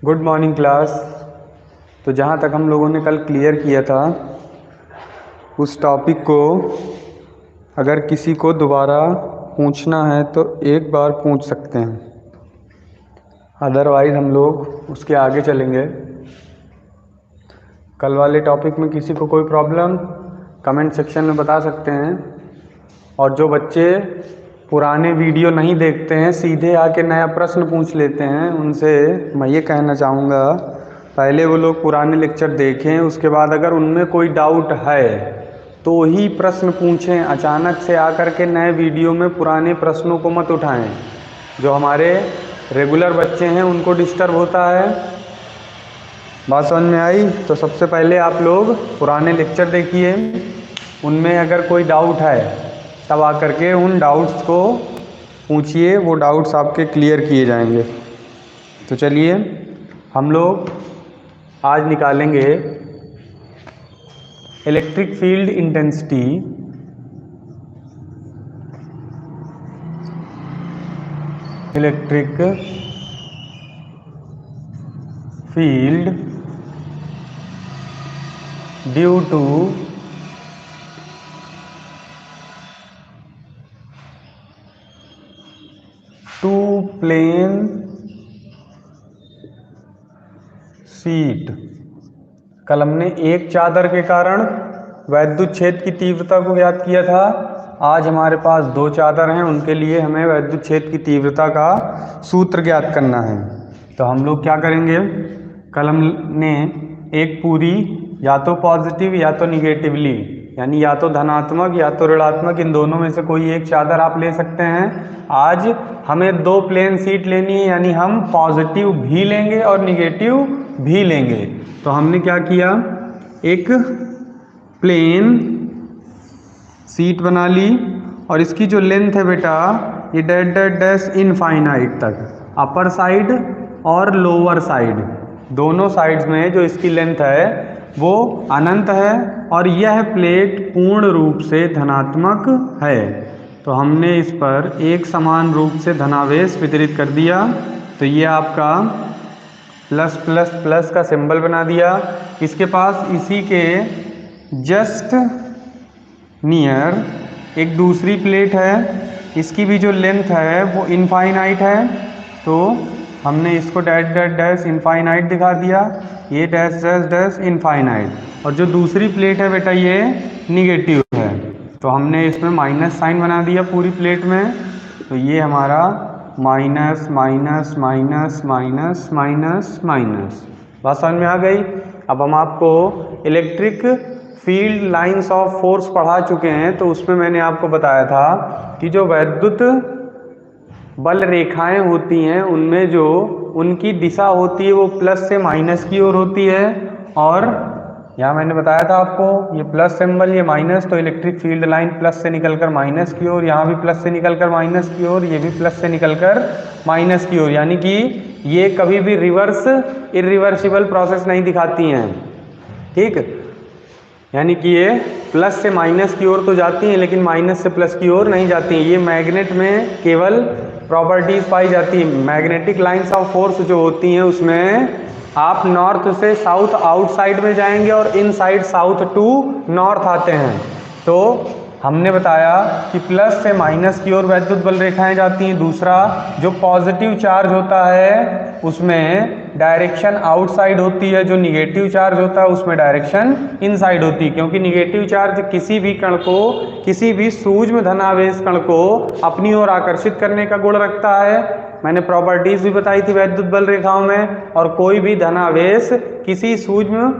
Good morning class. तो जहाँ तक हम लोगों ने कल क्लियर किया था उस टॉपिक को अगर किसी को दोबारा पूछना है तो एक बार पूछ सकते हैं, अदरवाइज़ हम लोग उसके आगे चलेंगे। कल वाले टॉपिक में किसी को कोई प्रॉब्लम कमेंट सेक्शन में बता सकते हैं। और जो बच्चे पुराने वीडियो नहीं देखते हैं, सीधे आके नया प्रश्न पूछ लेते हैं, उनसे मैं ये कहना चाहूँगा पहले वो लोग पुराने लेक्चर देखें, उसके बाद अगर उनमें कोई डाउट है तो ही प्रश्न पूछें। अचानक से आकर के नए वीडियो में पुराने प्रश्नों को मत उठाएं। जो हमारे रेगुलर बच्चे हैं उनको डिस्टर्ब होता है। बात समझ में आई? तो सबसे पहले आप लोग पुराने लेक्चर देखिए, उनमें अगर कोई डाउट है तब आकर के उन डाउट्स को पूछिए, वो डाउट्स आपके क्लियर किए जाएंगे। तो चलिए हम लोग आज निकालेंगे electric field intensity electric field due to two plane sheet. कल हमने एक चादर के कारण वैद्युत क्षेत्र की तीव्रता को ज्ञात किया था। आज हमारे पास दो चादर हैं, उनके लिए हमें वैद्युत क्षेत्र की तीव्रता का सूत्र ज्ञात करना है। तो हम लोग क्या करेंगे, कल हमने एक पूरी या तो पॉजिटिव या तो निगेटिवली, यानी या तो धनात्मक या तो ऋणात्मक, इन दोनों में से कोई एक चादर आप ले सकते हैं। आज हमें दो प्लेन शीट लेनी है, यानी हम पॉजिटिव भी लेंगे और निगेटिव भी लेंगे। तो हमने क्या किया, एक प्लेन शीट बना ली और इसकी जो लेंथ है बेटा ये डैश डैश डैश इनफाइनाइट तक, अपर साइड और लोअर साइड दोनों साइड्स में जो इसकी लेंथ है वो अनंत है और यह प्लेट पूर्ण रूप से धनात्मक है। तो हमने इस पर एक समान रूप से धनावेश वितरित कर दिया। तो ये आपका प्लस प्लस प्लस का सिंबल बना दिया। इसके पास इसी के जस्ट नियर एक दूसरी प्लेट है, इसकी भी जो लेंथ है वो इनफाइनाइट है। तो हमने इसको डैश डैश डैश इनफाइनाइट दिखा दिया, ये डैश डैश डैश इनफाइनाइट। और जो दूसरी प्लेट है बेटा ये निगेटिव है, तो हमने इसमें माइनस साइन बना दिया पूरी प्लेट में। तो ये हमारा minus minus minus minus minus minus. बात समझ में आ गई? अब हम आपको electric field lines of force पढ़ा चुके हैं, तो उसमें मैंने आपको बताया था कि जो वैद्युत बल रेखाएं होती हैं उनमें जो उनकी दिशा होती है वो प्लस से माइनस की ओर होती है। और यहाँ मैंने बताया था आपको ये प्लस सिंबल, ये माइनस, तो इलेक्ट्रिक फील्ड लाइन प्लस से निकलकर माइनस की ओर, यहाँ भी प्लस से निकलकर माइनस की ओर, ये भी प्लस से निकलकर माइनस की ओर, यानी कि ये कभी भी रिवर्स इरिवर्सिबल प्रोसेस नहीं दिखाती हैं। ठीक, यानी कि ये प्लस से माइनस की ओर तो जाती हैं लेकिन माइनस से प्लस की ओर नहीं जाती हैं। ये मैग्नेट में केवल प्रॉपर्टीज पाई जाती है। मैग्नेटिक लाइंस ऑफ फोर्स जो होती हैं उसमें आप नॉर्थ से साउथ आउटसाइड में जाएंगे और इनसाइड साउथ टू नॉर्थ आते हैं। तो हमने बताया कि प्लस से माइनस की ओर वैद्युत बल रेखाएं जाती हैं। दूसरा, जो पॉजिटिव चार्ज होता है उसमें डायरेक्शन आउटसाइड होती है, जो निगेटिव चार्ज होता है उसमें डायरेक्शन इनसाइड होती है, क्योंकि निगेटिव चार्ज किसी भी कण को, किसी भी सूक्ष्म धनावेश कण को अपनी ओर आकर्षित करने का गुण रखता है। मैंने प्रॉपर्टीज भी बताई थी वैद्युत बल रेखाओं में। और कोई भी धनावेश किसी सूक्ष्म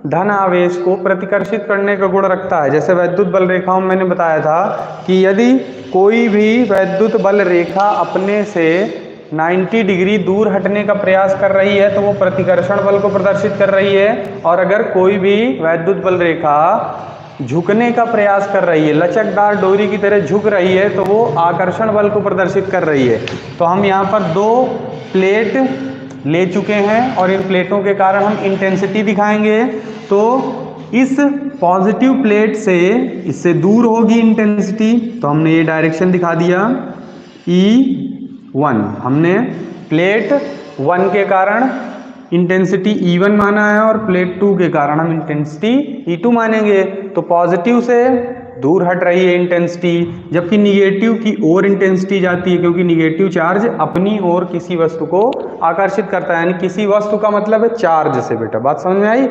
धन आवेश को प्रतिकर्षित करने का गुण रखता है। जैसे वैद्युत बल रेखाओं में मैंने बताया था कि यदि कोई भी वैद्युत बल रेखा अपने से 90 डिग्री दूर हटने का प्रयास कर रही है तो वो प्रतिकर्षण बल को प्रदर्शित कर रही है। और अगर कोई भी वैद्युत बल रेखा झुकने का प्रयास कर रही है, लचकदार डोरी की तरह झुक रही है, तो वो आकर्षण बल को प्रदर्शित कर रही है। तो हम यहाँ पर दो प्लेट ले चुके हैं और इन प्लेटों के कारण हम इंटेंसिटी दिखाएंगे। तो इस पॉजिटिव प्लेट से इससे दूर होगी इंटेंसिटी, तो हमने ये डायरेक्शन दिखा दिया E1। हमने प्लेट 1 के कारण इंटेंसिटी E1 माना है और प्लेट 2 के कारण हम इंटेंसिटी E2 मानेंगे। तो पॉजिटिव से दूर हट रही है इंटेंसिटी, जबकि निगेटिव की ओर इंटेंसिटी जाती है, क्योंकि निगेटिव चार्ज अपनी ओर किसी वस्तु को आकर्षित करता है। यानी किसी वस्तु का मतलब है चार्ज से। बेटा बात समझ में आई?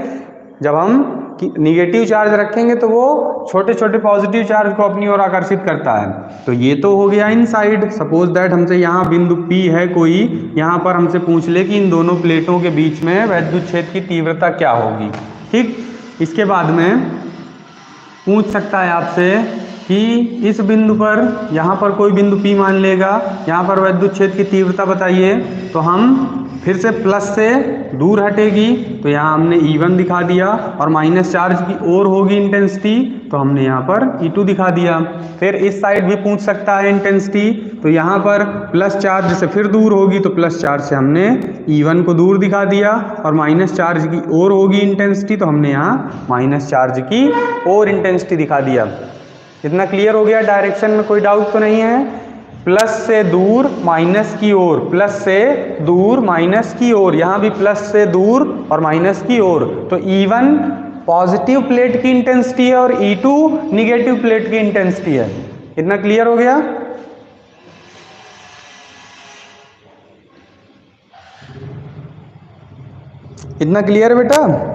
जब हम निगेटिव चार्ज रखेंगे तो वो छोटे छोटे पॉजिटिव चार्ज को अपनी ओर आकर्षित करता है। तो ये तो हो गया इनसाइड। सपोज दैट हमसे यहाँ बिंदु P है कोई, यहाँ पर हमसे पूछ ले कि इन दोनों प्लेटों के बीच में वैद्युत क्षेत्र की तीव्रता क्या होगी। ठीक, इसके बाद में पूछ सकता है आपसे कि इस बिंदु पर, यहाँ पर कोई बिंदु P मान लेगा, यहाँ पर वैद्युत क्षेत्र की तीव्रता बताइए। तो हम फिर से प्लस से दूर हटेगी, तो यहाँ हमने E1 दिखा दिया, और माइनस चार्ज की ओर होगी इंटेंसिटी, तो हमने यहाँ पर E2 दिखा दिया। फिर इस साइड भी पूछ सकता है इंटेंसिटी, तो यहाँ पर प्लस चार्ज से फिर दूर होगी, तो प्लस चार्ज से हमने E1 को दूर दिखा दिया, और माइनस चार्ज की ओर होगी इंटेंसिटी, तो हमने यहाँ माइनस चार्ज की ओर इंटेंसिटी दिखा दिया। इतना क्लियर हो गया? डायरेक्शन में कोई डाउट तो नहीं है? प्लस से दूर माइनस की ओर, प्लस से दूर माइनस की ओर, यहाँ भी प्लस से दूर और माइनस की ओर। तो E1 पॉजिटिव प्लेट की इंटेंसिटी है और E2 निगेटिव प्लेट की इंटेंसिटी है। इतना क्लियर हो गया? इतना क्लियर है बेटा?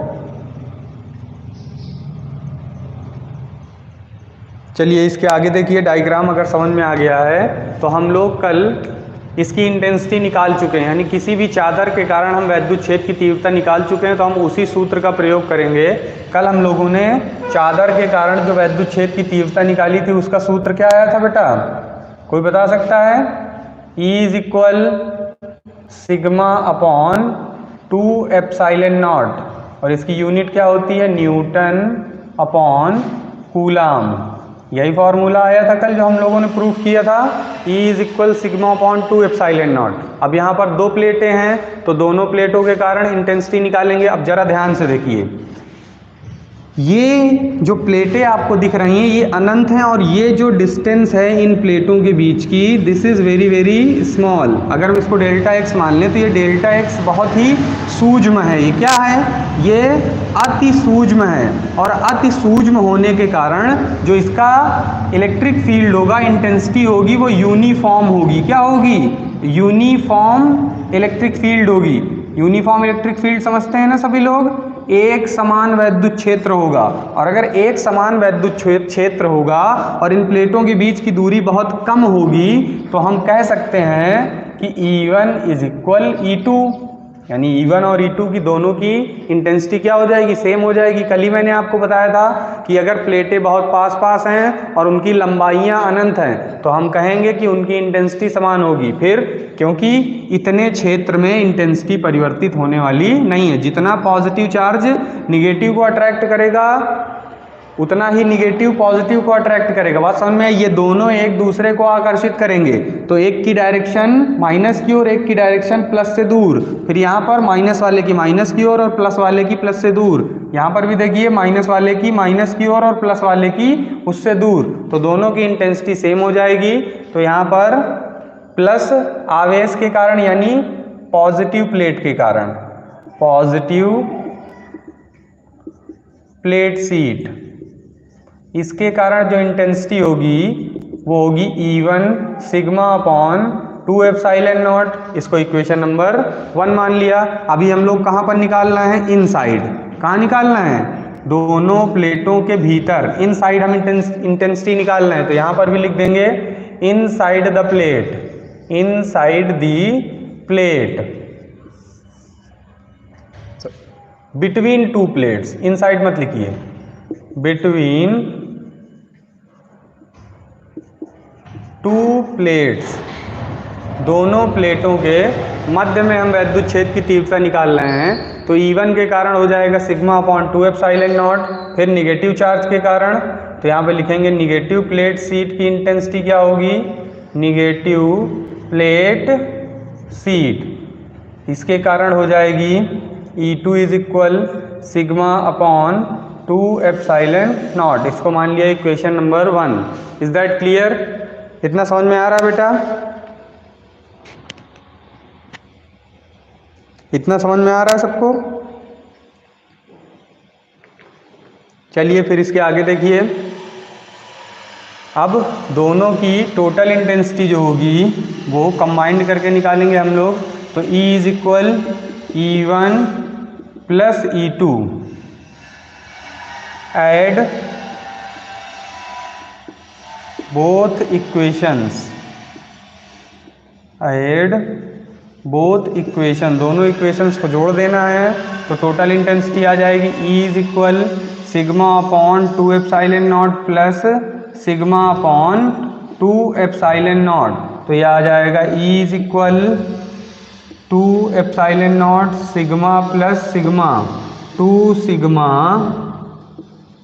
चलिए इसके आगे देखिए, डायग्राम अगर समझ में आ गया है तो हम लोग कल इसकी इंटेंसिटी निकाल चुके हैं, यानी किसी भी चादर के कारण हम वैद्युत क्षेत्र की तीव्रता निकाल चुके हैं। तो हम उसी सूत्र का प्रयोग करेंगे। कल हम लोगों ने चादर के कारण जो वैद्युत क्षेत्र की तीव्रता निकाली थी उसका सूत्र क्या आया था बेटा? कोई बता सकता है? E is equal sigma upon 2 epsilon not, और इसकी यूनिट क्या होती है? Newton upon coulomb. यही फॉर्मूला आया था कल जो हम लोगों ने प्रूफ किया था, E is equal sigma upon 2 epsilon not. अब यहाँ पर दो प्लेटें हैं, तो दोनों प्लेटों के कारण इंटेंसिटी निकालेंगे। अब जरा ध्यान से देखिए, ये जो प्लेटें आपको दिख रही हैं ये अनंत हैं, और ये जो डिस्टेंस है इन प्लेटों के बीच की, this is very very small. अगर हम इसको डेल्टा एक्स मान लें तो ये डेल्टा एक्स बहुत ही सूक्ष्म है। ये क्या है? ये अति सूक्ष्म है, और अति सूक्ष्म होने के कारण जो इसका इलेक्ट्रिक फील्ड होगा, इंटेंसिटी होगी, वो यूनिफॉर्म होगी। क्या होगी? यूनिफॉर्म इलेक्ट्रिक फील्ड होगी। यूनिफॉर्म इलेक्ट्रिक फील्ड समझते हैं ना सभी लोग? एक समान वैद्युत क्षेत्र होगा, और अगर एक समान वैद्युत क्षेत्र होगा और इन प्लेटों के बीच की दूरी बहुत कम होगी, तो हम कह सकते हैं कि E1 इज इक्वल E2, यानी E1 और E2 की दोनों की इंटेंसिटी क्या हो जाएगी? सेम हो जाएगी। कल ही मैंने आपको बताया था कि अगर प्लेटें बहुत पास पास हैं और उनकी लंबाइयां अनंत हैं तो हम कहेंगे कि उनकी इंटेंसिटी समान होगी। फिर क्योंकि इतने क्षेत्र में इंटेंसिटी परिवर्तित होने वाली नहीं है। जितना पॉजिटिव चार्ज निगेटिव को अट्रैक्ट करेगा उतना ही निगेटिव पॉजिटिव को अट्रैक्ट करेगा। बात समझ में आई? ये दोनों एक दूसरे को आकर्षित करेंगे, तो एक की डायरेक्शन माइनस की ओर, एक की डायरेक्शन प्लस से दूर। फिर यहाँ पर माइनस वाले की माइनस की ओर और प्लस वाले की प्लस से दूर। यहाँ पर भी देखिए माइनस वाले की माइनस की ओर और प्लस वाले की उससे दूर, तो दोनों की इंटेंसिटी सेम हो जाएगी। तो यहाँ पर प्लस आवेश के कारण, यानी पॉजिटिव प्लेट के कारण, पॉजिटिव प्लेट सीट, इसके कारण जो इंटेंसिटी होगी वो होगी E1 sigma upon 2 epsilon not. इसको इक्वेशन नंबर 1 मान लिया। अभी हम लोग कहाँ पर निकालना है? इनसाइड। कहाँ निकालना है? दोनों प्लेटों के भीतर। इनसाइड हम इंटेंसिटी निकालना है, तो यहाँ पर भी लिख देंगे inside the plate, inside the plate, between two plates. Inside मत लिखिए, बिटवीन टू प्लेट्स, दोनों प्लेटों के मध्य में हम वैद्युत क्षेत्र की तीव्रता निकाल रहे हैं। तो E1 के कारण हो जाएगा सिग्मा अपॉन 2 एप्सिलॉन नॉट। फिर निगेटिव चार्ज के कारण, तो यहाँ पे लिखेंगे निगेटिव प्लेट सीट की इंटेंसिटी क्या होगी? निगेटिव प्लेट सीट, इसके कारण हो जाएगी E2 is equal sigma upon 2 epsilon not. इसको मान लिया equation number 1। Is that clear? इतना समझ में आ रहा है बेटा? इतना समझ में आ रहा है सबको? चलिए फिर इसके आगे देखिए। अब दोनों की टोटल इंटेंसिटी जो होगी वो कंबाइंड करके निकालेंगे हम लोग। तो E is equal E1 plus E2 add both equations, add both equation, दोनों इक्वेशंस को जोड़ देना है। तो टोटल इंटेंसिटी आ जाएगी E is equal sigma upon 2 epsilon not plus sigma upon 2 epsilon not. तो ये आ जाएगा E is equal 2 epsilon not sigma plus sigma 2 sigma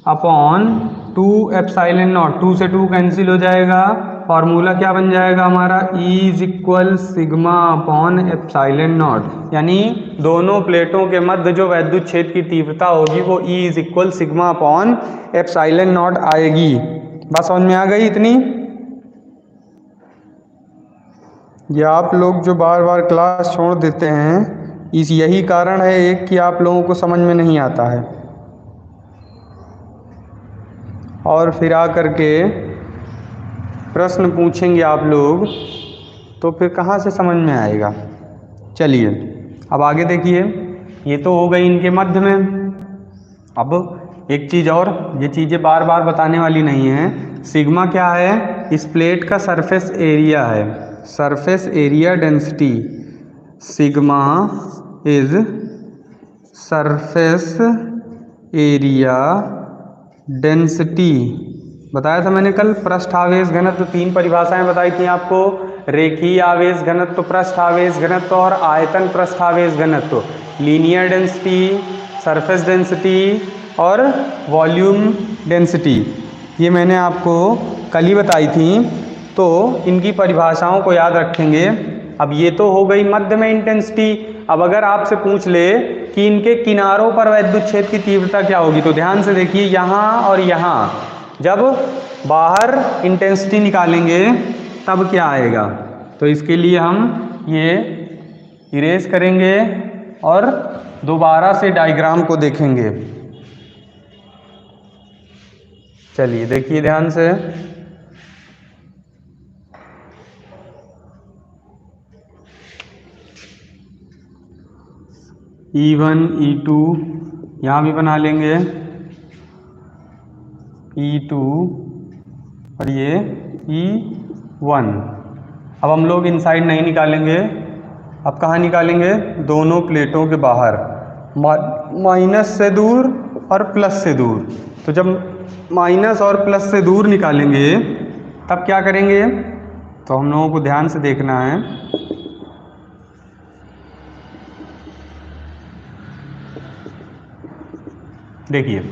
upon 2 epsilon not, 2 से 2 कैंसिल हो जाएगा। फॉर्मूला क्या बन जाएगा हमारा? E is equal sigma upon epsilon not, यानी दोनों प्लेटों के मध्य जो वैद्युत क्षेत्र की तीव्रता होगी वो E is equal sigma upon epsilon not आएगी। बस समझ में आ गई इतनी? ये आप लोग जो बार बार क्लास छोड़ देते हैं, इस यही कारण है एक कि आप लोगों को समझ में नहीं आता है, और फिर आ करके प्रश्न पूछेंगे आप लोग तो फिर कहाँ से समझ में आएगा। चलिए अब आगे देखिए। ये तो हो गई इनके मध्य में। अब एक चीज़ और, ये चीज़ें बार बार बताने वाली नहीं है। सिग्मा क्या है? इस प्लेट का सरफेस एरिया है, surface area density. Sigma is surface area density. बताया था मैंने कल। पृष्ठावेश घनत्व, तीन परिभाषाएं बताई थी आपको, रेखीय आवेश घनत्व, पृष्ठावेश घनत्व और आयतन पृष्ठावेश घनत्व। लीनियर डेंसिटी, सरफेस डेंसिटी और वॉल्यूम डेंसिटी, ये मैंने आपको कल ही बताई थी। तो इनकी परिभाषाओं को याद रखेंगे। अब ये तो हो गई मध्य में इंटेंसिटी। अब अगर आपसे पूछ ले कि इनके किनारों पर वैद्युत क्षेत्र की तीव्रता क्या होगी, तो ध्यान से देखिए, यहाँ और यहाँ जब बाहर इंटेंसिटी निकालेंगे तब क्या आएगा। तो इसके लिए हम ये इरेज करेंगे और दोबारा से डायग्राम को देखेंगे। चलिए देखिए ध्यान से। E1 E2 यहाँ भी बना लेंगे, E2 और ये E1। अब हम लोग इनसाइड नहीं निकालेंगे, अब कहाँ निकालेंगे? दोनों प्लेटों के बाहर, माइनस से दूर और प्लस से दूर। तो जब माइनस और प्लस से दूर निकालेंगे तब क्या करेंगे? तो हम लोगों को ध्यान से देखना है। देखिए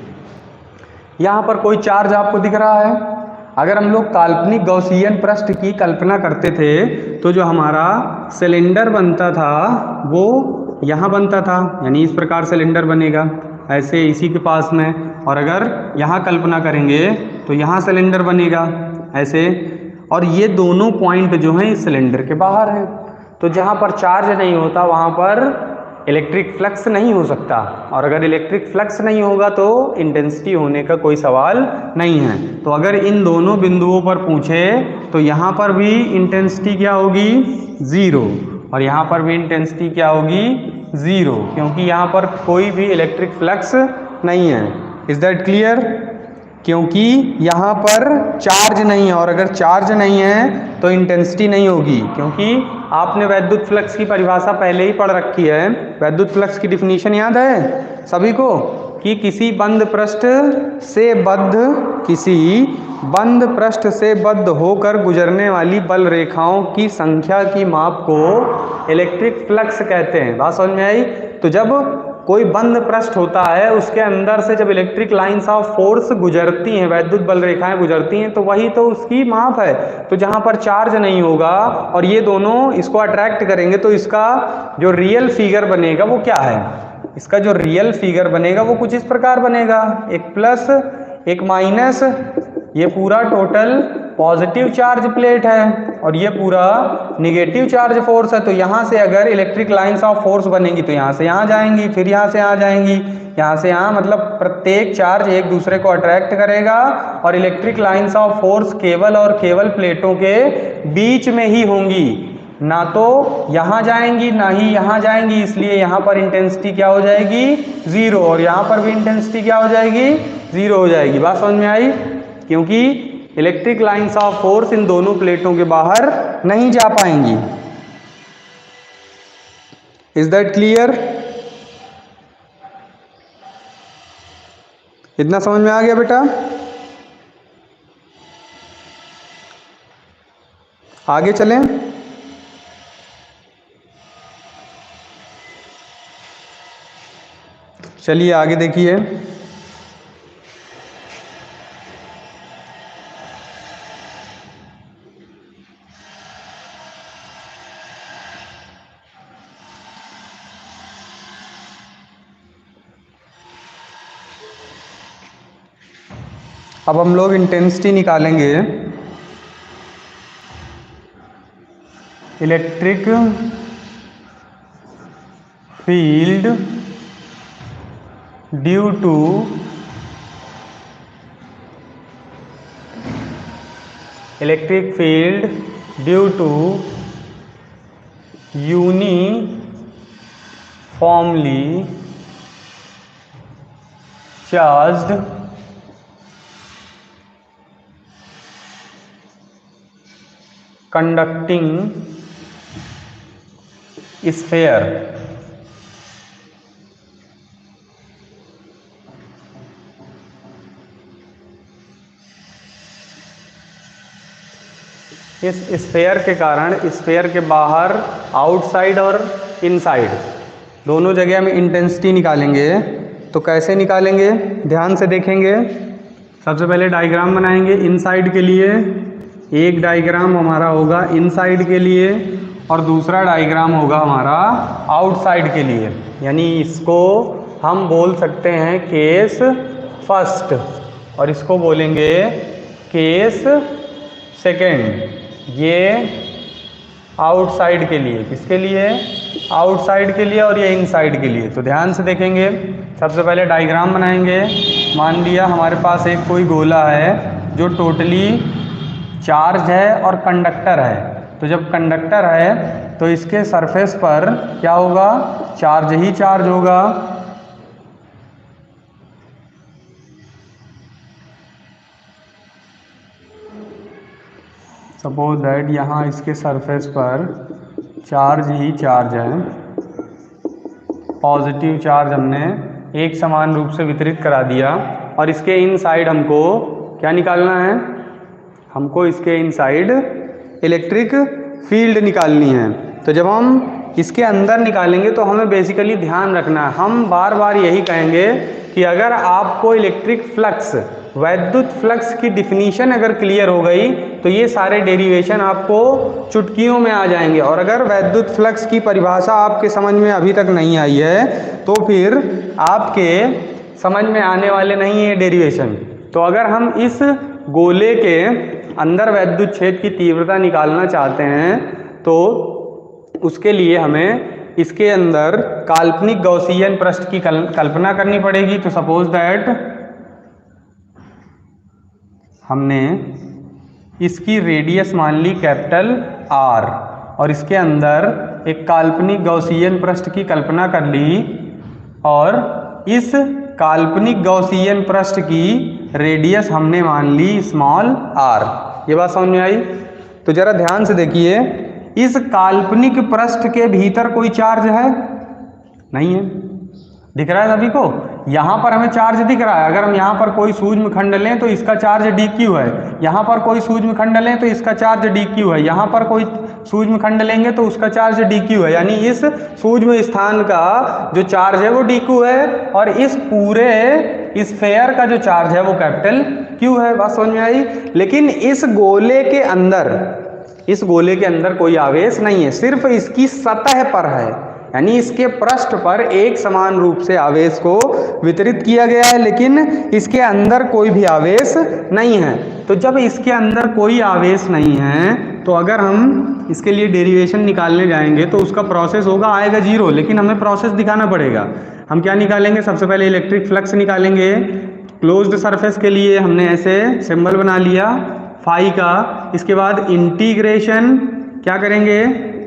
यहाँ पर कोई चार्ज आपको दिख रहा है। अगर हम लोग काल्पनिक गॉसियन पृष्ठ की कल्पना करते थे तो जो हमारा सिलेंडर बनता था वो यहाँ बनता था, यानी इस प्रकार सिलेंडर बनेगा ऐसे इसी के पास में। और अगर यहाँ कल्पना करेंगे तो यहाँ सिलेंडर बनेगा ऐसे। और ये दोनों पॉइंट जो हैं इस सिलेंडर के बाहर हैं। तो जहाँ पर चार्ज नहीं होता वहाँ पर इलेक्ट्रिक फ्लक्स नहीं हो सकता, और अगर इलेक्ट्रिक फ्लक्स नहीं होगा तो इंटेंसिटी होने का कोई सवाल नहीं है। तो अगर इन दोनों बिंदुओं पर पूछे तो यहाँ पर भी इंटेंसिटी क्या होगी? ज़ीरो, और यहाँ पर भी इंटेंसिटी क्या होगी? ज़ीरो, क्योंकि यहाँ पर कोई भी इलेक्ट्रिक फ्लक्स नहीं है। Is that clear? क्योंकि यहाँ पर चार्ज नहीं है, और अगर चार्ज नहीं है तो इंटेंसिटी नहीं होगी। क्योंकि आपने वैद्युत फ्लक्स की परिभाषा पहले ही पढ़ रखी है। वैद्युत फ्लक्स की डिफिनीशन याद है सभी को कि किसी बंद पृष्ठ से बद्ध होकर गुजरने वाली बल रेखाओं की संख्या की माप को इलेक्ट्रिक फ्लक्स कहते हैं। बात समझ में आई? तो जब कोई बंद पृष्ठ होता है उसके अंदर से जब इलेक्ट्रिक लाइंस ऑफ फोर्स गुजरती हैं, वैद्युत बल रेखाएं गुजरती हैं, तो वही तो उसकी माप है। तो जहां पर चार्ज नहीं होगा और ये दोनों इसको अट्रैक्ट करेंगे तो इसका जो रियल फिगर बनेगा वो क्या है? इसका जो रियल फिगर बनेगा वो कुछ इस प्रकार बनेगा, एक प्लस एक माइनस, ये पूरा टोटल पॉजिटिव चार्ज प्लेट है और ये पूरा निगेटिव चार्ज फोर्स है, तो यहाँ से अगर इलेक्ट्रिक लाइंस ऑफ फोर्स बनेगी तो यहाँ से यहाँ जाएंगी, फिर यहाँ से यहाँ जाएंगी, यहाँ से यहाँ, मतलब प्रत्येक चार्ज एक दूसरे को अट्रैक्ट करेगा और electric lines of force cable और केबल प्लेटों के बीच में ही होंगी, ना तो यहाँ जाएंगी ना ही यहाँ जाएंगी। इसलिए यहाँ पर इंटेंसिटी क्या हो जाएगी, जीरो, और यहाँ पर भी इंटेंसिटी क्या हो जाएगी, जीरो हो जाएगी। बात समझ में आई? क्योंकि electric lines of force in दोनों प्लेटों के बाहर नहीं जा पाएंगी। Is that clear? इतना समझ में आ गया बेटा? आगे चलें। चलिए आगे देखिए। अब हम लोग इंटेंसिटी निकालेंगे electric field due to electric field due to uniformly charged conducting sphere। इस स्फेयर के कारण स्फेयर के बाहर आउटसाइड और इनसाइड दोनों जगह में इंटेंसिटी निकालेंगे। तो कैसे निकालेंगे, ध्यान से देखेंगे। सबसे पहले डायग्राम बनाएंगे इनसाइड के लिए। एक डायग्राम हमारा होगा इनसाइड के लिए और दूसरा डायग्राम होगा हमारा आउटसाइड के लिए। यानी इसको हम बोल सकते हैं केस फर्स्ट और इसको बोलेंगे केस सेकेंड। ये आउटसाइड के लिए, किसके लिए, आउटसाइड के लिए, और ये इनसाइड के लिए। तो ध्यान से देखेंगे। सबसे पहले डायग्राम बनाएंगे। मान लिया हमारे पास एक कोई गोला है जो टोटली चार्ज है और कंडक्टर है। तो जब कंडक्टर है तो इसके सरफेस पर क्या होगा, चार्ज ही चार्ज होगा। सपोज दैट यहाँ इसके सरफेस पर चार्ज ही चार्ज है। पॉजिटिव चार्ज हमने एक समान रूप से वितरित करा दिया और इसके इनसाइड हमको क्या निकालना है, हमको इसके इनसाइड इलेक्ट्रिक फील्ड निकालनी है। तो जब हम इसके अंदर निकालेंगे तो हमें बेसिकली ध्यान रखना है, हम बार बार यही कहेंगे कि अगर आपको इलेक्ट्रिक फ्लक्स, वैद्युत फ्लक्स की डिफिनीशन अगर क्लियर हो गई तो ये सारे डेरिवेशन आपको चुटकियों में आ जाएंगे। और अगर वैद्युत फ्लक्स की परिभाषा आपके समझ में अभी तक नहीं आई है तो फिर आपके समझ में आने वाले नहीं है डेरिवेशन। तो अगर हम इस गोले के अंदर वैद्युत क्षेत्र की तीव्रता निकालना चाहते हैं तो उसके लिए हमें इसके अंदर काल्पनिक गॉसियन पृष्ठ की कल्पना करनी पड़ेगी। तो सपोज दैट हमने इसकी रेडियस मान ली कैपिटल R और इसके अंदर एक काल्पनिक गॉसियन पृष्ठ की कल्पना कर ली और इस काल्पनिक गॉसियन पृष्ठ की रेडियस हमने मान ली स्मॉल r। ये बात समझ में आई? तो जरा ध्यान से देखिए, इस काल्पनिक पृष्ठ के भीतर कोई चार्ज है नहीं है, दिख रहा है सभी को? यहाँ पर हमें चार्ज दिख रहा है। अगर हम यहाँ पर कोई सूक्ष्म खंड लें तो इसका चार्ज dq है, यहाँ पर कोई सूक्ष्म खंड लें तो इसका चार्ज dq है, यहाँ पर कोई सूक्ष्म खंड लेंगे तो उसका चार्ज dq है। यानी इस सूक्ष्म स्थान का जो चार्ज है वो dq है और इस पूरे स्फेयर का जो चार्ज है वो कैपिटल Q है। बात समझ में आई? लेकिन इस गोले के अंदर कोई आवेश नहीं है, सिर्फ इसकी सतह पर है। यानी इसके पृष्ठ पर एक समान रूप से आवेश को वितरित किया गया है लेकिन इसके अंदर कोई भी आवेश नहीं है। तो जब इसके अंदर कोई आवेश नहीं है तो अगर हम इसके लिए डेरिवेशन निकालने जाएंगे तो उसका प्रोसेस होगा, आएगा 0, लेकिन हमें प्रोसेस दिखाना पड़ेगा। हम क्या निकालेंगे, सबसे पहले इलेक्ट्रिक फ्लक्स निकालेंगे। क्लोज्ड सरफेस के लिए हमने ऐसे सिंबल बना लिया फाई का। इसके बाद इंटीग्रेशन क्या करेंगे,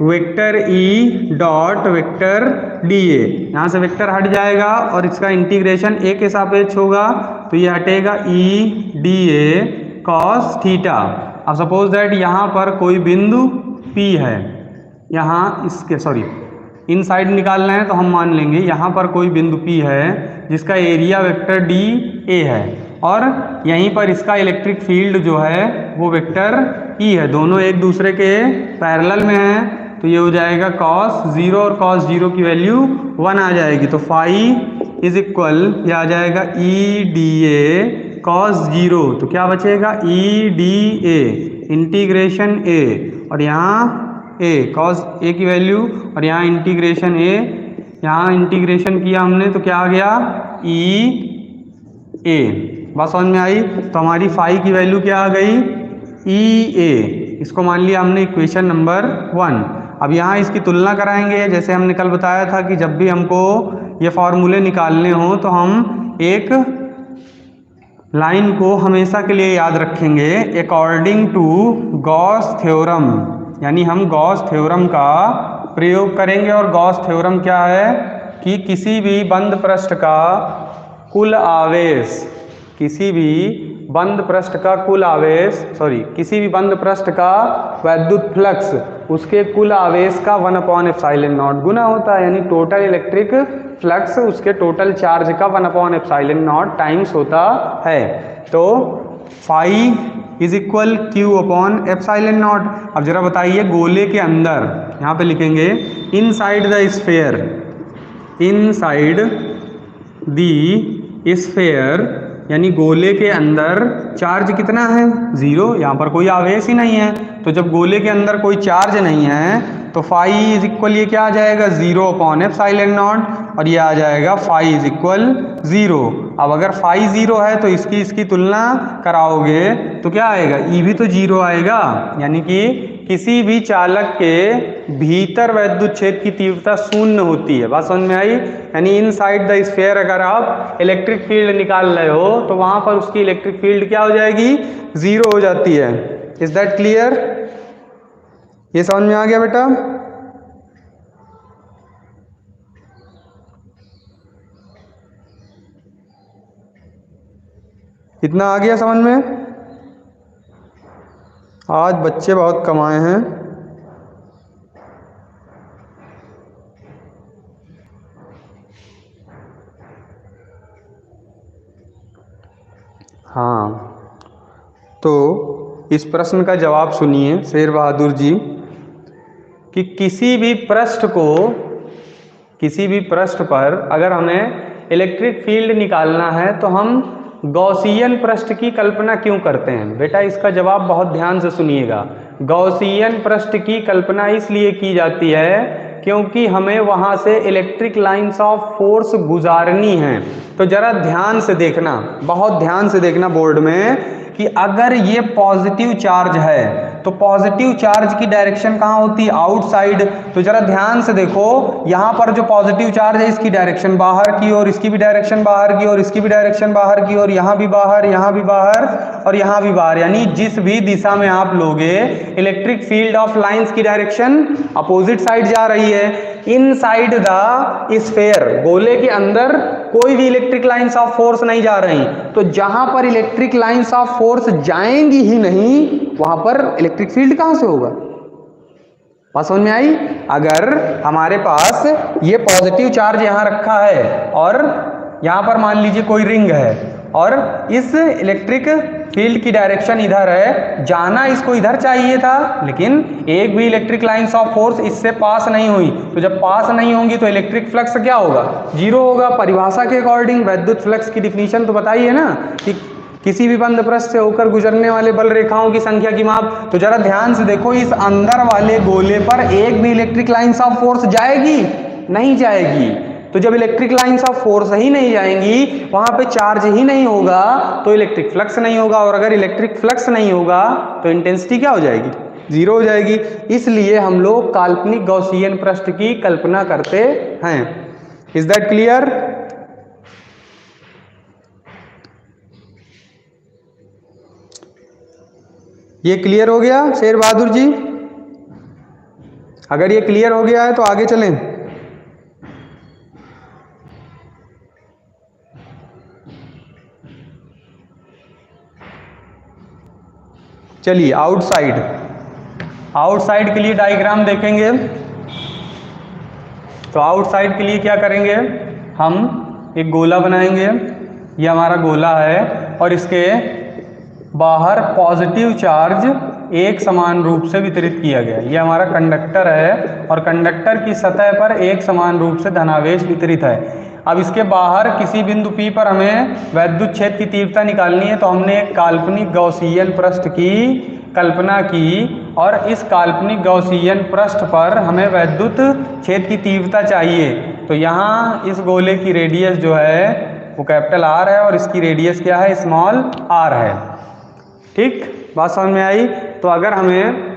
vector E dot vector D A, यहाँ से वेक्टर हट जाएगा और इसका इंटीग्रेशन ए के सापेक्ष होगा, तो ये हटेगा E D A cos theta. अब सपोज दैट यहाँ पर कोई बिंदु P है, यहाँ इसके इन साइड निकालना है तो हम मान लेंगे यहाँ पर कोई बिंदु P है जिसका एरिया वेक्टर डी ए है और यहीं पर इसका इलेक्ट्रिक फील्ड जो है वो वेक्टर ई है, दोनों एक दूसरे के पैरेलल में हैं, तो ये हो जाएगा cos 0 और cos 0 की वैल्यू 1 आ जाएगी, तो फाई इज इक्वल ये आ जाएगा ई डी ए cos 0, तो क्या बचेगा ई डी ए इंटीग्रेशन ए और यहाँ ए cos ए की वैल्यू और यहाँ इंटीग्रेशन ए, यहाँ इंटीग्रेशन किया हमने तो क्या आ गया ई ए। बात समझ में आई? तो हमारी फाई की वैल्यू क्या आ गई ई ए, इसको मान लिया हमने इक्वेशन नंबर 1। अब यहाँ इसकी तुलना कराएंगे, जैसे हमने कल बताया था कि जब भी हमको ये फॉर्मूले निकालने हो तो हम एक लाइन को हमेशा के लिए याद रखेंगे, अकॉर्डिंग टू गॉस थ्योरम, यानी हम गॉस थ्योरम का प्रयोग करेंगे। और गॉस थ्योरम क्या है कि किसी भी बंद पृष्ठ का कुल आवेश, किसी भी बंद पृष्ठ का कुल आवेश किसी भी बंद पृष्ठ का वैद्युत फ्लक्स उसके कुल आवेश का 1/ε0 गुना होता है, यानी टोटल इलेक्ट्रिक फ्लक्स उसके टोटल चार्ज का 1/ε0 टाइम्स होता है। तो फाई इज इक्वल Q/ε0। अब जरा बताइए गोले के अंदर, यहाँ पे लिखेंगे inside the sphere, inside the sphere यानी गोले के अंदर चार्ज कितना है 0, यहाँ पर कोई आवेश ही नहीं है, तो जब गोले के अंदर कोई चार्ज नहीं है तो फाई इज इक्वल ये क्या आ जाएगा 0/ε0 और ये आ जाएगा फाई इज इक्वल 0। अब अगर फाई 0 है तो इसकी तुलना कराओगे तो क्या आएगा, ई भी तो 0 आएगा, यानी कि किसी भी चालक के भीतर वैद्युत क्षेत्र की तीव्रता 0 होती है। बात समझ में आई? यानी इनसाइड द स्फीयर अगर आप इलेक्ट्रिक फील्ड निकाल रहे हो तो वहां पर उसकी इलेक्ट्रिक फील्ड क्या हो जाएगी 0 हो जाती है। Is that clear? ये समझ में आ गया बेटा? इतना आ गया समझ में? आज बच्चे बहुत कमाए हैं। हाँ, तो इस प्रश्न का जवाब सुनिए शेर बहादुर जी कि किसी भी पृष्ठ पर अगर हमें इलेक्ट्रिक फील्ड निकालना है तो हम गॉसियन पृष्ठ की कल्पना क्यों करते हैं? बेटा इसका जवाब बहुत ध्यान से सुनिएगा। गॉसियन पृष्ठ की कल्पना इसलिए की जाती है क्योंकि हमें वहां से इलेक्ट्रिक लाइंस ऑफ फोर्स गुजारनी है। तो जरा ध्यान से देखना, बहुत ध्यान से देखना बोर्ड में कि अगर ये पॉजिटिव चार्ज है तो पॉजिटिव चार्ज की डायरेक्शन कहाँ होती है? आउटसाइड। तो जरा ध्यान से देखो, यहाँ पर जो पॉजिटिव चार्ज है इसकी डायरेक्शन बाहर की ओर, इसकी भी डायरेक्शन बाहर की ओर, इसकी भी डायरेक्शन बाहर की ओर, यहाँ भी बाहर, यहाँ भी बाहर और यहाँ भी बाहर, यानी जिस भी दिशा में आप लोगे इलेक्ट्रिक फील्ड ऑफ लाइंस की डायरेक्शन अपोजिट साइड जा रही है। इनसाइड द स्फीयर, गोले के अंदर कोई भी इलेक्ट्रिक लाइंस ऑफ फोर्स नहीं जा रही, तो जहां पर इलेक्ट्रिक लाइंस ऑफ फोर्स जाएंगी ही नहीं वहां पर इलेक्ट्रिक फील्ड कहां से होगा? बात समझ में आई? अगर हमारे पास ये पॉजिटिव चार्ज यहां रखा है और यहां पर मान लीजिए कोई रिंग है और इस इलेक्ट्रिक फील्ड की डायरेक्शन इधर है, जाना इसको इधर चाहिए था, लेकिन एक भी इलेक्ट्रिक लाइंस ऑफ फोर्स इससे पास नहीं हुई, तो जब पास नहीं होंगी तो इलेक्ट्रिक फ्लक्स क्या होगा? 0 होगा। परिभाषा के अकॉर्डिंग वैद्युत फ्लक्स की डिफिनीशन तो बताइए ना कि किसी भी बंद पृष्ठ से होकर गुजरने वाले बल रेखाओं की संख्या की माप। तो जरा ध्यान से देखो, इस अंदर वाले गोले पर एक भी इलेक्ट्रिक लाइंस ऑफ फोर्स जाएगी? नहीं जाएगी। तो जब इलेक्ट्रिक लाइंस ऑफ फोर्स ही नहीं जाएंगी, वहां पे चार्ज ही नहीं होगा, तो इलेक्ट्रिक फ्लक्स नहीं होगा, और अगर इलेक्ट्रिक फ्लक्स नहीं होगा तो इंटेंसिटी क्या हो जाएगी, जीरो हो जाएगी। इसलिए हम लोग काल्पनिक गॉसियन पृष्ठ की कल्पना करते हैं। Is that clear? ये क्लियर हो गया शेर बहादुर जी? अगर ये क्लियर हो गया है तो आगे चलें। चलिए आउटसाइड, आउटसाइड के लिए डायग्राम देखेंगे। तो आउटसाइड के लिए क्या करेंगे, हम एक गोला बनाएंगे, ये हमारा गोला है, और इसके बाहर पॉजिटिव चार्ज एक समान रूप से वितरित किया गया। ये हमारा कंडक्टर है, और कंडक्टर की सतह पर एक समान रूप से धनावेश वितरित है। अब इसके बाहर किसी बिंदु P पर हमें वैद्युत क्षेत्र की तीव्रता निकालनी है, तो हमने एक काल्पनिक गॉसियन पृष्ठ की कल्पना की, और इस काल्पनिक गॉसियन पृष्ठ पर हमें वैद्युत क्षेत्र की तीव्रता चाहिए। तो यहाँ इस गोले की रेडियस जो है वो कैपिटल R है, और इसकी रेडियस क्या है, स्मॉल r है। ठीक, बात समझ में आई? तो अगर हमें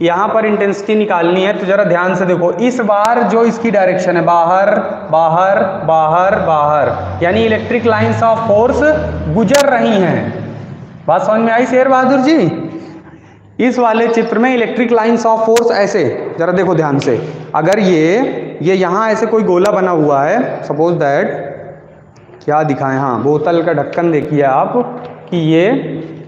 यहाँ पर इंटेंसिटी निकालनी है तो जरा ध्यान से देखो, इस बार जो इसकी डायरेक्शन है बाहर बाहर बाहर बाहर, यानी इलेक्ट्रिक लाइंस ऑफ फोर्स गुजर रही हैं। बात समझ में आई शेर बहादुर जी? इस वाले चित्र में इलेक्ट्रिक लाइंस ऑफ फोर्स ऐसे, जरा देखो ध्यान से, अगर ये यहाँ ऐसे कोई गोला बना हुआ है, सपोज दैट, क्या दिखाएं, हाँ बोतल का ढक्कन देखिए आप, कि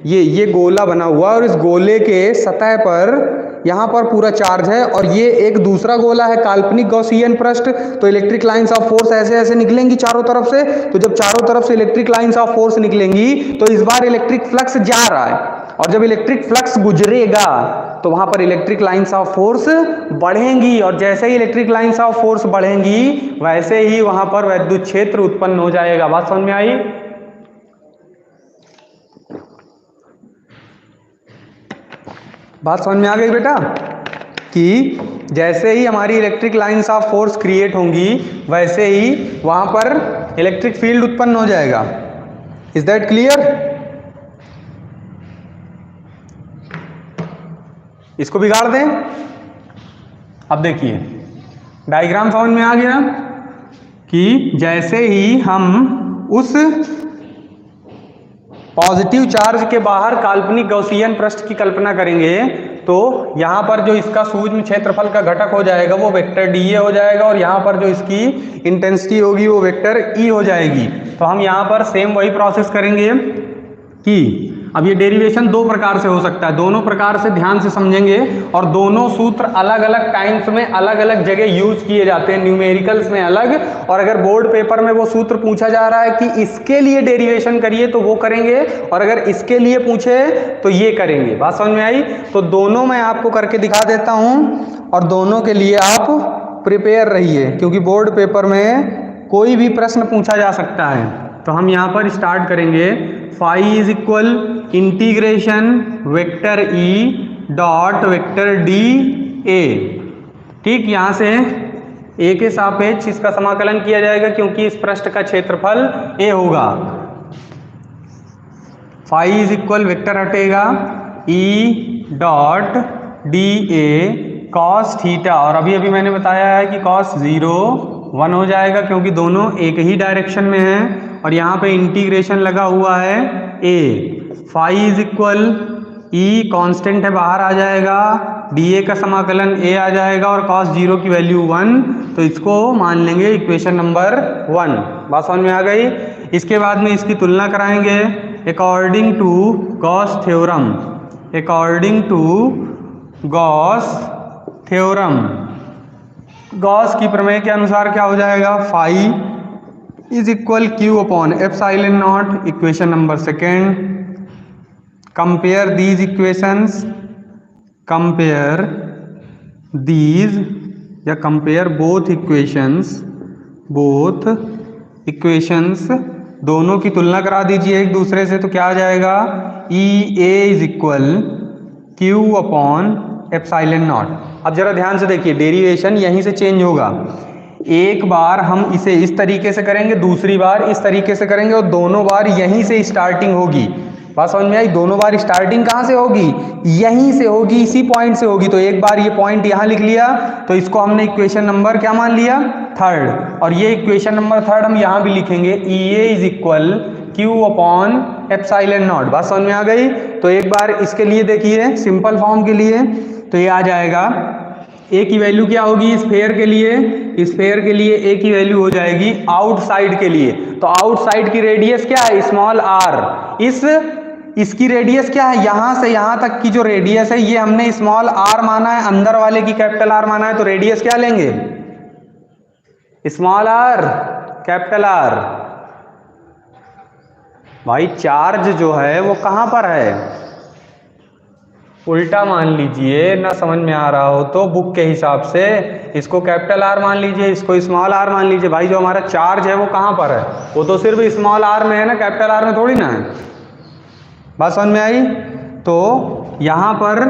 ये गोला बना हुआ है, और इस गोले के सतह पर यहाँ पर पूरा चार्ज है, और ये एक दूसरा गोला है काल्पनिक गॉसियन पृष्ठ। तो इलेक्ट्रिक लाइंस ऑफ फोर्स ऐसे ऐसे निकलेंगी चारों तरफ से। तो जब चारों तरफ से इलेक्ट्रिक लाइंस ऑफ फोर्स निकलेंगी तो इस बार इलेक्ट्रिक फ्लक्स जा रहा है, और जब इलेक्ट्रिक फ्लक्स गुजरेगा तो वहां पर इलेक्ट्रिक लाइंस ऑफ फोर्स बढ़ेंगी, और जैसे ही इलेक्ट्रिक लाइंस ऑफ फोर्स बढ़ेंगी वैसे ही वहां पर वैद्युत क्षेत्र उत्पन्न हो जाएगा। बात समझ में आई? बात समझ में आ गई बेटा? कि जैसे ही हमारी electric lines of force create होंगी वैसे ही वहां पर इलेक्ट्रिक फील्ड उत्पन्न हो जाएगा। Is that clear? इसको बिगाड़ दें। अब देखिए डायग्राम समझ में आ गया कि जैसे ही हम उस पॉजिटिव चार्ज के बाहर काल्पनिक गॉसियन पृष्ठ की कल्पना करेंगे तो यहाँ पर जो इसका सूक्ष्म क्षेत्रफल का घटक हो जाएगा वो वेक्टर dA हो जाएगा, और यहाँ पर जो इसकी इंटेंसिटी होगी वो वेक्टर E हो जाएगी। तो हम यहाँ पर सेम वही प्रोसेस करेंगे कि अब ये डेरिवेशन दो प्रकार से हो सकता है, दोनों प्रकार से ध्यान से समझेंगे, और दोनों सूत्र अलग अलग टाइम्स में अलग अलग जगह यूज किए जाते हैं, न्यूमेरिकल्स में अलग, और अगर बोर्ड पेपर में वो सूत्र पूछा जा रहा है कि इसके लिए डेरिवेशन करिए तो वो करेंगे, और अगर इसके लिए पूछे तो ये करेंगे। बात समझ में आई? तो दोनों मैं आपको करके दिखा देता हूं, और दोनों के लिए आप प्रिपेयर रहिए, क्योंकि बोर्ड पेपर में कोई भी प्रश्न पूछा जा सकता है। तो हम यहाँ पर स्टार्ट करेंगे, phi is equal integration vector E dot vector dA। ठीक, यहाँ से A के सापेक्ष इसका समाकलन किया जाएगा, क्योंकि इस पृष्ठ का क्षेत्रफल A होगा। फाई इज इक्वल वेक्टर हटेगा E dot dA cos theta, और अभी अभी मैंने बताया है कि कॉस 0 1 हो जाएगा, क्योंकि दोनों एक ही डायरेक्शन में हैं, और यहाँ पे इंटीग्रेशन लगा हुआ है A। Phi is equal E constant है बाहर आ जाएगा, dA का समाकलन A आ जाएगा, और cos 0 की वैल्यू 1, तो इसको मान लेंगे इक्वेशन नंबर 1। बात समझ में आ गई? इसके बाद में इसकी तुलना कराएंगे according to Gauss theorem, according to Gauss theorem, Gauss की प्रमेय के अनुसार क्या हो जाएगा, phi is equal Q upon epsilon not, equation number second. Compare these equations, compare these या कंपेयर बोथ इक्वेशंस, दोनों की तुलना करा दीजिए एक दूसरे से, तो क्या आ जाएगा, EA is equal Q upon epsilon not. अब जरा ध्यान से देखिए, डेरिवेशन यहीं से चेंज होगा। एक बार हम इसे इस तरीके से करेंगे, दूसरी बार इस तरीके से करेंगे और दोनों बार यहीं से स्टार्टिंग होगी। बात समझ में आई? दोनों बार स्टार्टिंग कहाँ से होगी? यहीं से होगी, इसी पॉइंट से होगी। तो एक बार ये पॉइंट यहाँ लिख लिया, तो इसको हमने इक्वेशन नंबर क्या मान लिया? थर्ड। और ये इक्वेशन नंबर थर्ड हम यहाँ भी लिखेंगे, EA is equal Q upon epsilon not. बात समझ में आ गई? तो एक बार इसके लिए देखिए, सिंपल फॉर्म के लिए तो ये आ जाएगा, ए की वैल्यू क्या होगी स्फेयर के लिए? स्फेयर के लिए ए की वैल्यू हो जाएगी आउटसाइड के लिए। तो आउटसाइड की रेडियस क्या है? Small are. इसकी रेडियस क्या है? यहां से यहां तक की जो रेडियस है ये हमने स्मॉल आर माना है, अंदर वाले की कैपिटल आर माना है, तो रेडियस क्या लेंगे? Small are capital R. भाई चार्ज जो है वो कहां पर है? उल्टा मान लीजिए, ना समझ में आ रहा हो तो बुक के हिसाब से इसको कैपिटल आर मान लीजिए, इसको स्मॉल आर मान लीजिए। भाई जो हमारा चार्ज है वो कहां पर है? वो तो सिर्फ स्मॉल आर में है ना, कैपिटल आर में थोड़ी ना है। बात समझ में आई? तो यहां पर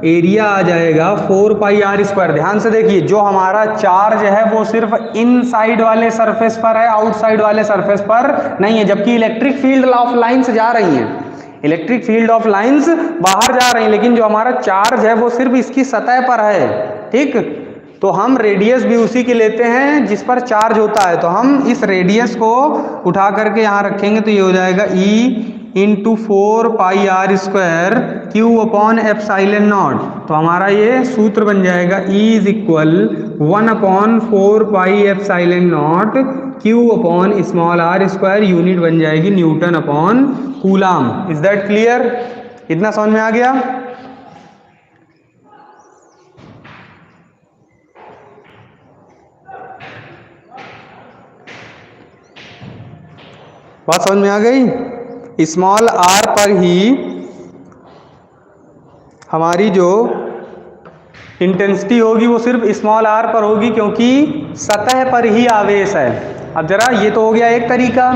एरिया आ जाएगा 4 पाई आर स्क्वायर। ध्यान से देखिए, जो हमारा चार्ज है वो सिर्फ इनसाइड वाले सरफेस पर है, आउटसाइड वाले सरफेस पर नहीं है, जबकि इलेक्ट्रिक फील्ड ऑफ लाइंस जा रही हैं, इलेक्ट्रिक फील्ड ऑफ लाइंस बाहर जा रही हैं, लेकिन जो हमारा चार्ज है वो सिर्फ इसकी सतह पर है। ठीक, तो हम रेडियस भी उसी की लेते हैं जिस पर चार्ज होता है। तो हम इस रेडियस को उठा करके यहाँ रखेंगे, तो ये हो जाएगा E into 4 pi r square Q upon epsilon not. तो हमारा ये सूत्र बन जाएगा E is equal 1 upon 4 pi epsilon not Q upon small r square, unit बन जाएगी newton upon coulomb. Is that clear? इतना समझ में आ गया? बात समझ में आ गई? स्मॉल आर पर ही हमारी जो इंटेंसिटी होगी वो सिर्फ स्मॉल आर पर होगी, क्योंकि सतह पर ही आवेश है। अब जरा ये तो हो गया एक तरीका।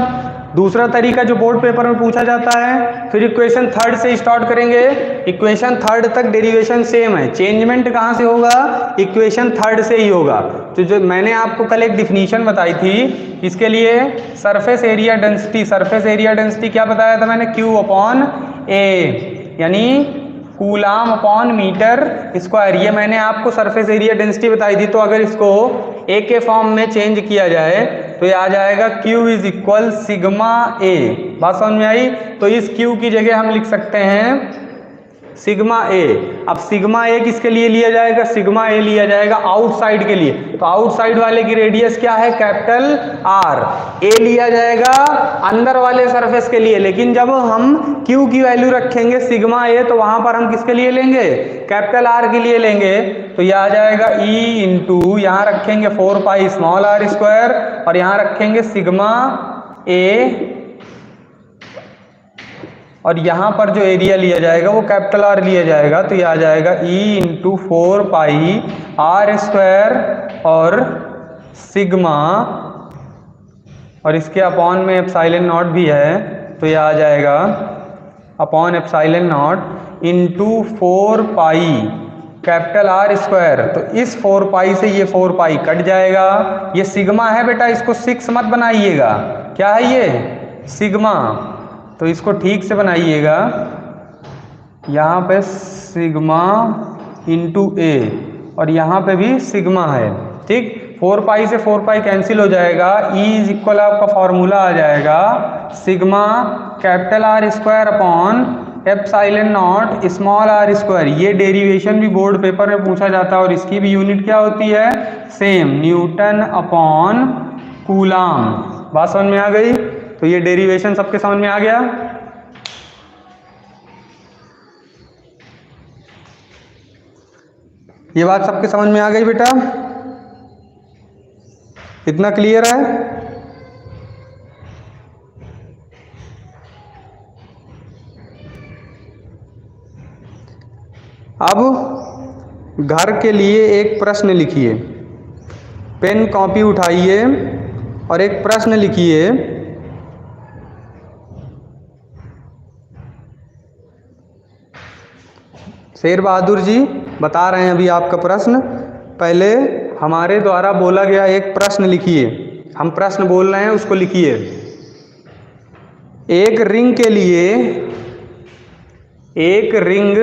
दूसरा तरीका जो बोर्ड पेपर में पूछा जाता है, फिर इक्वेशन थर्ड से स्टार्ट करेंगे। इक्वेशन थर्ड तक डेरिवेशन सेम है, चेंजमेंट कहाँ से होगा? इक्वेशन थर्ड से ही होगा। तो जो मैंने आपको कल एक डिफिनीशन बताई थी इसके लिए, surface area density, surface area density क्या बताया था मैंने? Q अपॉन ए, यानी कूलाम अपॉन मीटर स्क्वायर। ये मैंने आपको सरफेस एरिया डेंसिटी बताई थी। तो अगर इसको ए के फॉर्म में चेंज किया जाए तो ये आ जाएगा Q इज इक्वल सिग्मा ए। बात समझ में आई? तो इस Q की जगह हम लिख सकते हैं सिग्मा ए। अब सिग्मा ए किसके लिए लिया जाएगा? सिग्मा ए लिया जाएगा आउटसाइड के लिए। तो आउटसाइड वाले की रेडियस क्या है? Capital R. ए लिया जाएगा अंदर वाले सरफेस के लिए, लेकिन जब हम क्यू की वैल्यू रखेंगे सिग्मा ए तो वहां पर हम किसके लिए लेंगे? कैपिटल आर के लिए लेंगे। तो यह आ जाएगा E इंटू, यहाँ रखेंगे 4 पाई स्मॉल आर स्क्वायर और यहाँ रखेंगे सिग्मा ए, और यहाँ पर जो एरिया लिया जाएगा वो कैपिटल आर लिया जाएगा। तो ये आ जाएगा E into 4 pi r square और सिग्मा, और इसके अपॉन में एप्सिलॉन नॉट भी है, तो ये आ जाएगा upon epsilon not into 4 pi capital r square. तो इस 4 पाई से ये 4 पाई कट जाएगा। ये सिग्मा है बेटा, इसको 6 मत बनाइएगा। क्या है ये? सिग्मा। तो इसको ठीक से बनाइएगा, यहाँ पे सिग्मा इंटू ए और यहाँ पे भी सिग्मा है। ठीक, 4 पाई से 4 पाई कैंसिल हो जाएगा। E इज इक्वल आपका फॉर्मूला आ जाएगा sigma capital r square upon epsilon not small r square. ये डेरिवेशन भी बोर्ड पेपर में पूछा जाता है और इसकी भी यूनिट क्या होती है? Same, Newton upon coulomb. बात समझ में आ गई? तो ये डेरिवेशन सबके समझ में आ गया? ये बात सबके समझ में आ गई बेटा? इतना क्लियर है? अब घर के लिए एक प्रश्न लिखिए। पेन कॉपी उठाइए और एक प्रश्न लिखिए। शेर बहादुर जी बता रहे हैं अभी आपका प्रश्न, पहले हमारे द्वारा बोला गया एक प्रश्न लिखिए। हम प्रश्न बोल रहे हैं उसको लिखिए। एक रिंग के लिए एक रिंग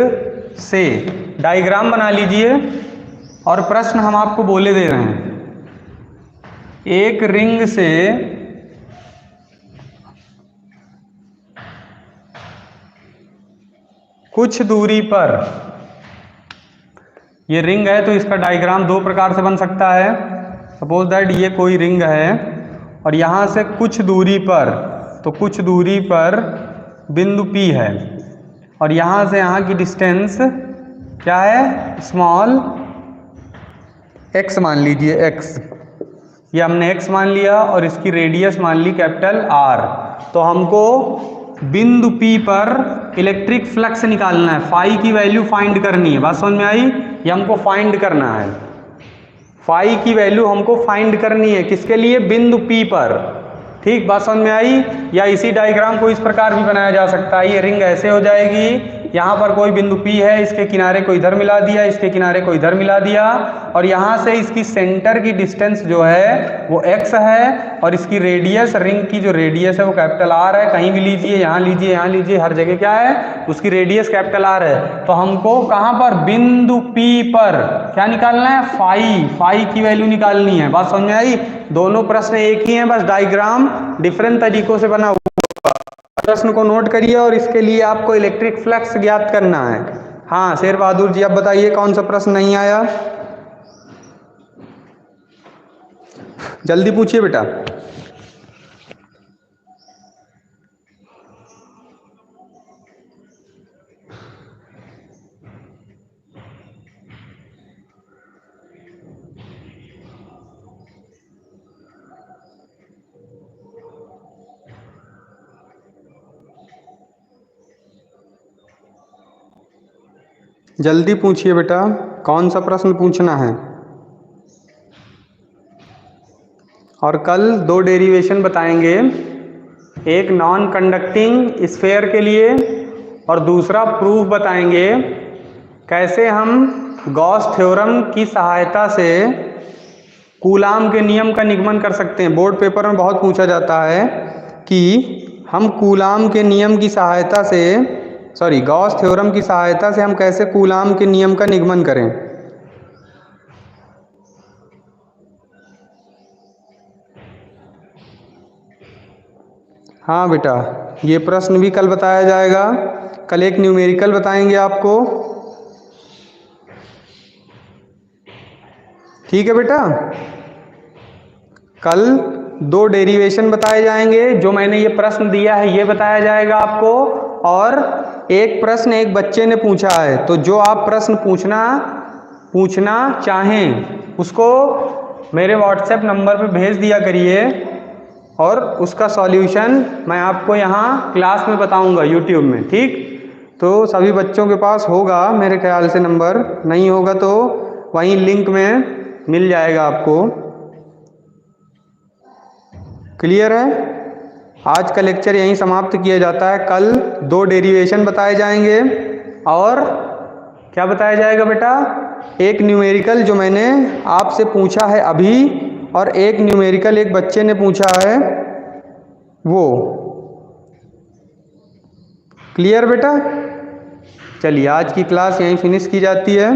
से डायग्राम बना लीजिए और प्रश्न हम आपको बोले दे रहे हैं। एक रिंग से कुछ दूरी पर, ये रिंग है तो इसका डायग्राम दो प्रकार से बन सकता है। सपोज दैट ये कोई रिंग है और यहाँ से कुछ दूरी पर, तो कुछ दूरी पर बिंदु P है और यहाँ से यहाँ की डिस्टेंस क्या है, स्मॉल x मान लीजिए, x, ये हमने x मान लिया और इसकी रेडियस मान ली कैपिटल R। तो हमको बिंदु P पर इलेक्ट्रिक फ्लक्स निकालना है, फाई की वैल्यू फाइंड करनी है। बात समझ में आई? ये हमको फाइंड करना है, फाई की वैल्यू हमको फाइंड करनी है। किसके लिए? बिंदु P पर। ठीक, बात समझ में आई? या इसी डायग्राम को इस प्रकार भी बनाया जा सकता है। ये रिंग ऐसे हो जाएगी, यहाँ पर कोई बिंदु P है, इसके किनारे को इधर मिला दिया, इसके किनारे को इधर मिला दिया और यहाँ से इसकी सेंटर की डिस्टेंस जो है वो x है और इसकी रेडियस, रिंग की जो रेडियस है वो कैपिटल R है। कहीं भी लीजिए, यहाँ लीजिए, यहाँ लीजिए, हर जगह क्या है, उसकी रेडियस कैपिटल R है। तो हमको कहाँ पर? बिंदु P पर क्या निकालना है? फाई, फाई की वैल्यू निकालनी है। बात समझ में आई? दोनों प्रश्न एक ही हैं, बस डायग्राम डिफरेंट तरीकों से बना हुआ। प्रश्न को नोट करिए और इसके लिए आपको इलेक्ट्रिक फ्लक्स ज्ञात करना है। हाँ शेर बहादुर जी, अब बताइए कौन सा प्रश्न नहीं आया, जल्दी पूछिए बेटा। जल्दी पूछिए बेटा, कौन सा प्रश्न पूछना है। और कल दो डेरिवेशन बताएंगे, एक नॉन कंडक्टिंग स्फेयर के लिए और दूसरा प्रूफ बताएंगे कैसे हम गॉस थ्योरम की सहायता से कूलाम के नियम का निगमन कर सकते हैं। बोर्ड पेपर में बहुत पूछा जाता है कि हम कूलाम के नियम की सहायता से, सॉरी गॉस थ्योरम की सहायता से हम कैसे कूलाम के नियम का निगमन करें। हाँ बेटा, ये प्रश्न भी कल बताया जाएगा। कल एक न्यूमेरिकल बताएंगे आपको, ठीक है बेटा। कल दो डेरिवेशन बताए जाएंगे, जो मैंने ये प्रश्न दिया है ये बताया जाएगा आपको, और एक प्रश्न एक बच्चे ने पूछा है, तो जो आप प्रश्न पूछना चाहें उसको मेरे व्हाट्सएप नंबर पे भेज दिया करिए और उसका सॉल्यूशन मैं आपको यहाँ क्लास में बताऊंगा यूट्यूब में। ठीक, तो सभी बच्चों के पास होगा मेरे ख्याल से नंबर, नहीं होगा तो वहीं लिंक में मिल जाएगा आपको। क्लियर है? आज का लेक्चर यहीं समाप्त किया जाता है। कल दो डेरिवेशन बताए जाएंगे और क्या बताया जाएगा बेटा, एक न्यूमेरिकल जो मैंने आपसे पूछा है अभी, और एक न्यूमेरिकल एक बच्चे ने पूछा है वो। क्लियर बेटा? चलिए आज की क्लास यहीं फिनिश की जाती है।